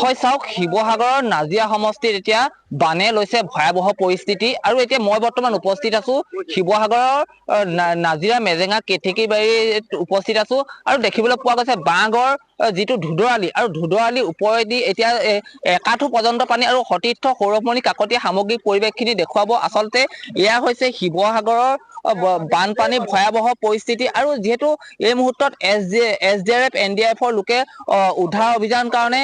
হয় চাওক, শিৱসাগৰৰ নাজিৰা সমষ্টিত এতিয়া বানে লৈছে ভয়াৱহ পৰিস্থিতি। আৰু এতিয়া মই বৰ্তমান উপস্থিত আছো শিৱসাগৰৰ নাজিৰা মেজেঙা কেতেকীবাৰীত উপস্থিত আছো। আৰু দেখিবলৈ পোৱা গৈছে বাঁহগড় যিটো ধুদৰালি, আৰু ধুদৰালিৰ ওপৰেদি এতিয়া একাঠু পৰ্যন্ত পানী, আৰু সতীৰ্থ সৌৰভমণি কাকতীয়া সামগ্ৰিক পৰিৱেশখিনি দেখুৱাব। আচলতে এয়া হৈছে শিৱসাগৰৰ বানপানীৰ ভয়াৱহ পৰিস্থিতি। আৰু যিহেতু এই মুহূৰ্তত SDRF NDRFৰ লোকে উদ্ধাৰ অভিযান কাৰণে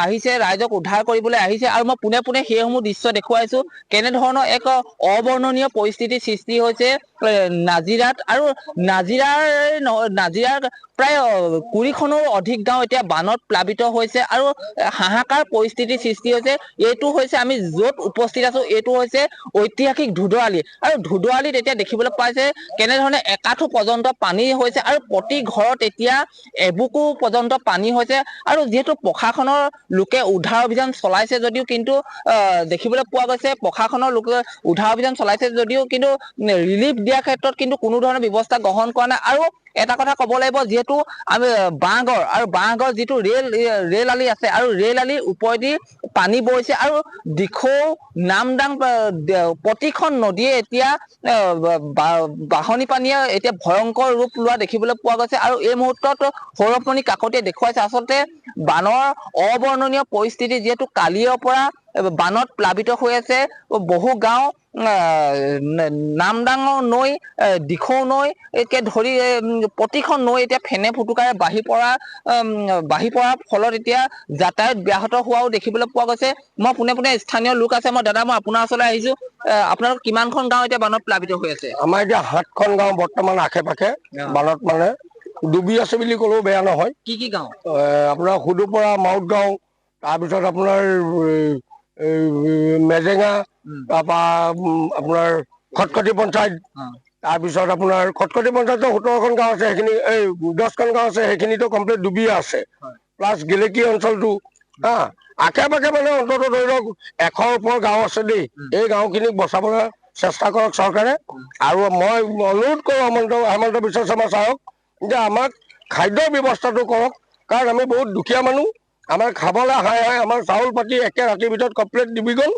আহিছে, ৰাইজক উদ্ধাৰ কৰিবলৈ আহিছে। আৰু মই পোনে পোনে সেইসমূহ দৃশ্য দেখুৱাইছো, কেনেধৰণৰ এক অবৰ্ণনীয় পৰিস্থিতিৰ সৃষ্টি হৈছে নাজিৰাত। আৰু নাজিৰাৰ প্ৰায় 20খনৰ অধিক গাঁও এতিয়া বানত প্লাবিত হৈছে, আৰু হাহাকাৰ পৰিস্থিতিৰ সৃষ্টি হৈছে। এইটো হৈছে আমি য'ত উপস্থিত আছো, এইটো হৈছে ঐতিহাসিক ধুদৰালি। আৰু ধুদৰালিত এতিয়া দেখিবলৈ পাইছে কেনেধৰণে একাঠু পৰ্যন্ত পানী হৈছে, আৰু প্ৰতি ঘৰত এতিয়া এবুকু পৰ্যন্ত পানী হৈছে। আৰু যিহেতু প্ৰশাসনৰ লোকে উদ্ধাৰ অভিযান চলাইছে যদিও, কিন্তু দেখিবলৈ পোৱা গৈছে প্ৰশাসনৰ লোকে উদ্ধাৰ অভিযান চলাইছে যদিও কিন্তু ৰিলিফ দিয়াৰ ক্ষেত্ৰত কিন্তু কোনো ধৰণৰ ব্যৱস্থা গ্ৰহণ কৰা নাই। আৰু এটা কথা ক'ব লাগিব, যিহেতু আমি বাঁহগড় যিটো ৰেল আলি আছে, আৰু ৰেল আলিৰ ওপৰেদি পানী বৈছে, আৰু দিখৌ নামদাং প্ৰতিখন নদীয়ে এতিয়া বাঢ়নি পানীয়ে এতিয়া ভয়ংকৰ ৰূপ লোৱা দেখিবলৈ পোৱা গৈছে। আৰু এই মুহূৰ্তত সৌৰভমণি কাকতিয়ে দেখুৱাইছে আচলতে বানৰ অবৰ্ণনীয় পৰিস্থিতি। যিহেতু কালিৰ পৰা বানত প্লাবিত হৈ আছে বহু গাঁও, নামদাঙৰ নৈ, দিখৌ নৈ একে ধৰি প্ৰতিখন নৈ এতিয়া ফেনে ফুটুকাৰে বাঢ়ি পৰাৰ ফলত এতিয়া যাতায়াত ব্যাহত হোৱাও দেখিবলৈ পোৱা গৈছে। মই পোনে পোনে স্থানীয় লোক আছে, মই আপোনাৰ ওচৰলৈ আহিছো। আপোনালোক কিমানখন গাঁও এতিয়া বানত প্লাবিত হৈ আছে? আমাৰ এতিয়া 7খন গাঁও বৰ্তমান আশে পাশে বানত মানে ডুবি আছে বুলি ক'লেও বেয়া নহয়। কি কি গাঁও? আপোনাৰ সুদুপৰা, মাউত গাঁও, তাৰপিছত আপোনাৰ মেজেঙা, তাৰপৰা আপোনাৰ খটখটি পঞ্চায়ত, তাৰপিছত আপোনাৰ খটখটি পঞ্চায়তৰ 17খন গাঁও আছে, সেইখিনি 10খন গাঁও আছে, সেইখিনিতো কমপ্লিট ডুবিয়ে আছে। প্লাছ গেলেকী অঞ্চলটো আশে পাশে মানে অন্তত ধৰি লওক 100ৰ ওপৰ গাঁও আছে দেই। এই গাঁওখিনিক বচাবলৈ চেষ্টা কৰক চৰকাৰে। আৰু মই অনুৰোধ কৰোঁ হেমন্ত বিশ্ব শৰ্মা ছাৰক যে আমাক খাদ্যৰ ব্যৱস্থাটো কৰক, কাৰণ আমি বহুত দুখীয়া মানুহ। আমাৰ খাবলৈ হাই আমাৰ চাউল পাতি একে ৰাতিৰ ভিতৰত কমপ্লিট ডুবি গ'ল।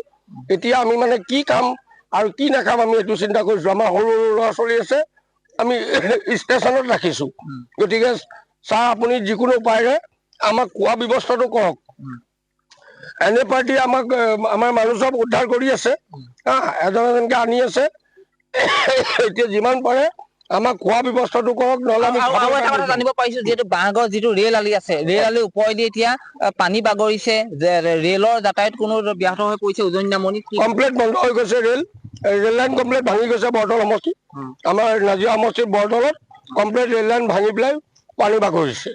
এতিয়া আমি মানে কি খাম আৰু কি নাখাম আমি এইটো চিন্তা কৰিছো। আমাৰ সৰু সৰু ল'ৰা ছোৱালী আছে, আমি ষ্টেচনত ৰাখিছো। গতিকে ছাৰ, আপুনি যিকোনো উপায়েৰে আমাক খোৱা ব্যৱস্থাটো কৰক। এনে পাৰ্টি আমাৰ মানুহ চব উদ্ধাৰ কৰি আছে, এজন এজনকে আনি আছে। এতিয়া যিমান পাৰে আমাক খোৱা ব্যৱস্থাটো কৰক, নহ'লে আমি আৰু এটা কথা জানিব পাৰিছো, যিহেতু বাঁহগড় যিটো ৰেল আলি আছে, ৰেল আলিৰ ওপৰেদি এতিয়া পানী বাগৰিছে, যে ৰেলৰ যাতায়াত কোনো ব্যাহত হৈ পৰিছে। উজনি নামনিত কমপ্লিট বন্ধ হৈ গৈছে। ৰেল লাইন কমপ্লিট ভাঙি গৈছে। বৰদল সমষ্টি, আমাৰ নাজিৰা সমষ্টিৰ বৰদলত কমপ্লিট ৰেল লাইন ভাঙি পেলাই পানী বাগৰিছে।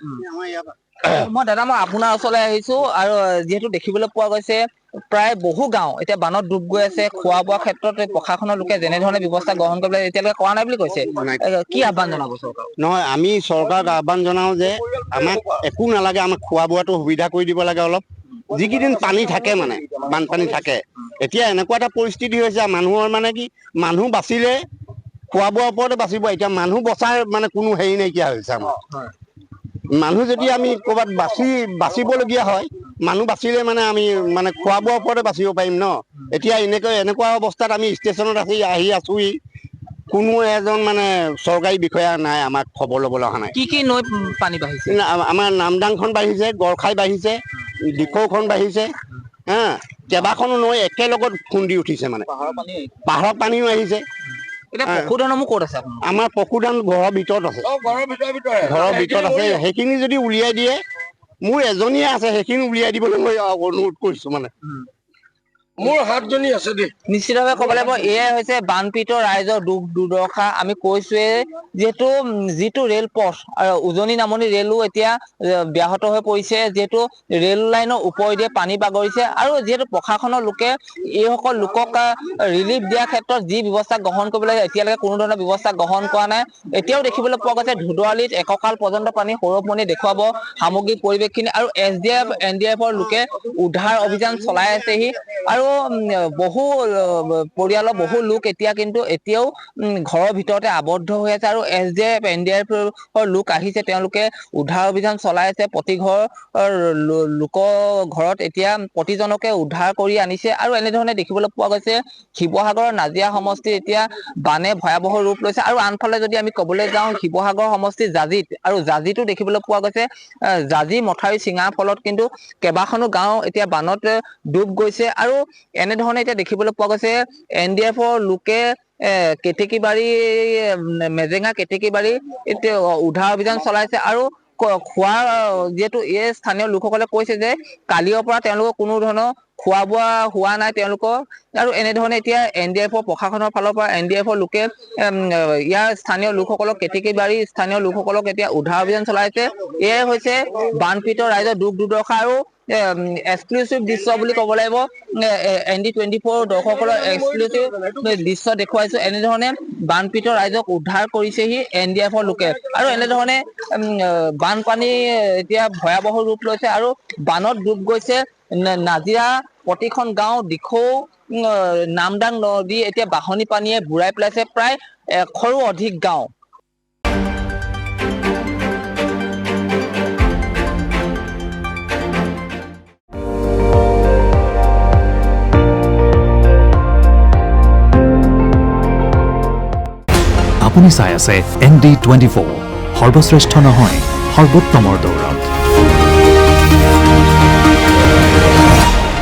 মই আপোনাৰ ওচৰলৈ আহিছো, আৰু যিহেতু দেখিবলৈ পোৱা গৈছে প্ৰায় বহু গাঁও এতিয়া বানত ডুব গৈ আছে। খোৱা বোৱা ক্ষেত্ৰত প্ৰশাসনৰ লোকে যেনেধৰণে ব্যৱস্থা গ্ৰহণ কৰিবলৈ এতিয়ালৈকে কৰা নাই বুলি কৈছে। কি আহ্বান জনাব চৰকাৰক? নহয়, আমি চৰকাৰক আহ্বান জনাও যে আমাক একো নালাগে, আমাক খোৱা বোৱাটো সুবিধা কৰি দিব লাগে অলপ। যিকেইদিন পানী থাকে, মানে বানপানী থাকে, এতিয়া এনেকুৱা এটা পৰিস্থিতি হৈছে মানুহৰ মানে কি, মানুহ বাচিলে খোৱা বোৱাৰ ওপৰতে বাচিব। এতিয়া মানুহ বচাৰ মানে কোনো হেৰি নাইকিয়া হৈছে আমাৰ। মানুহ যদি আমি ক'ৰবাত বাচিবলগীয়া হয়, মানুহ বাচিলে মানে আমি মানে খোৱা বোৱাৰ ওপৰতে বাচিব পাৰিম ন। এতিয়া এনেকুৱা অৱস্থাত আমি ষ্টেচনত আহি আছোহি, কোনো এজন মানে চৰকাৰী বিষয়া নাই আমাক খবৰ ল'বলৈ অহা নাই। কি নৈ পানী বাঢ়িছে? আমাৰ নামদাংখন বাঢ়িছে, গড়খাই বাঢ়িছে, দিখৌখন বাঢ়িছে, কেইবাখনো নৈ একেলগত খুন্দি উঠিছে। মানে পাহাৰৰ পানীও আহিছে। পশুধনসমূহ ক'ত আছে? আমাৰ পশুধন ঘৰৰ ভিতৰত আছে। ঘৰৰ ভিতৰত আছে। সেইখিনি যদি উলিয়াই দিয়ে, মোৰ এজনীয়ে আছে, সেইখিনি উলিয়াই দিবলৈ মই অনুৰোধ কৰিছো। মানে মোৰ 7জনী আছে দেই। নিশ্চিতভাৱে ক'ব লাগিব, এয়াই হৈছে বানপীড়িত ৰাইজৰ দুখ দুৰ্দশা। আমি কৈছোৱে, যিহেতু যিটো ৰেল পথ আৰু উজনি নামনি ৰেলো এতিয়া ব্যাহত হৈ পৰিছে, যিহেতু ৰেল লাইনৰ ওপৰেদিয়ে পানী বাগৰিছে। আৰু যিহেতু প্ৰশাসনৰ লোকে এইসকল লোকক ৰিলিফ দিয়াৰ ক্ষেত্ৰত যি ব্যৱস্থা গ্ৰহণ কৰিব লাগে, এতিয়ালৈকে কোনো ধৰণৰ ব্যৱস্থা গ্ৰহণ কৰা নাই। এতিয়াও দেখিবলৈ পোৱা গৈছে ধুদৰালিত একঁকাল পৰ্যন্ত পানী। সৌৰভমণিয়ে দেখুৱাব সামগ্ৰিক পৰিৱেশখিনি। আৰু SDRF NDRFৰ লোকে উদ্ধাৰ অভিযান চলাই আছেহি। আৰু বহু পৰিয়ালৰ বহু লোক এতিয়া কিন্তু এতিয়াও ঘৰৰ ভিতৰতে আবদ্ধ হৈ আছে আৰু SDF NDRFৰ লোক আহিছে তেওঁলোকে উদ্ধাৰ অভিযান চলাই আছে প্ৰতি ঘৰৰ লোকৰ ঘৰত এতিয়া প্ৰতিজনকে উদ্ধাৰ কৰি আনিছে আৰু এনেধৰণে দেখিবলৈ পোৱা গৈছে শিৱসাগৰৰ নাজিৰা সমষ্টি এতিয়া বানে ভয়াৱহ ৰূপ লৈছে আৰু আনফালে যদি আমি ক'বলৈ যাওঁ শিৱসাগৰ সমষ্টি জাজিত আৰু জাজিতো দেখিবলৈ পোৱা গৈছে জাজি মথাউৰি ছিঙাৰ ফলত কিন্তু কেইবাখনো গাঁও এতিয়া বানত ডুব গৈছে আৰু এনেধৰণে এতিয়া দেখিবলৈ পোৱা গৈছে NDRFৰ লোকে কেতেকীবাৰী মেজেঙা কেতেকীবাৰী এতিয়া উদ্ধাৰ অভিযান চলাইছে আৰু খোৱা যিহেতু এই স্থানীয় লোকসকলে কৈছে যে কালিৰ পৰা তেওঁলোকৰ কোনো ধৰণৰ খোৱা বোৱা হোৱা নাই তেওঁলোকৰ আৰু এনেধৰণে এতিয়া NDRFৰ প্ৰশাসনৰ ফালৰ পৰা NDRFৰ লোকে ইয়াৰ স্থানীয় লোকসকলক কেতেকীবাৰী স্থানীয় লোকসকলক এতিয়া উদ্ধাৰ অভিযান চলাইছে এয়াই হৈছে বানপীড়িত ৰাইজৰ দুখ দুৰ্দশা আৰু এক্সক্লুচিভ দৃশ্য বুলি ক'ব লাগিব ND24 দৰ্শকসকলৰ এক্সক্লুচিভ দৃশ্য দেখুৱাইছো এনেধৰণে বানপীড়িত ৰাইজক উদ্ধাৰ কৰিছেহি NDRFৰ লোকে আৰু এনেধৰণে বানপানী এতিয়া ভয়াৱহ ৰূপ লৈছে আৰু বানত ডুব গৈছে নাজিৰা প্ৰতিখন গাঁও দিখৌ নামদাং নদী এতিয়া বাঢ়নি পানীয়ে বুৰাই পেলাইছে প্ৰায় 100ৰো অধিক গাঁও আপুনি চাই আছে ND24 সৰ্বশ্ৰেষ্ঠ নহয় সৰ্বোত্তমৰ দৌৰত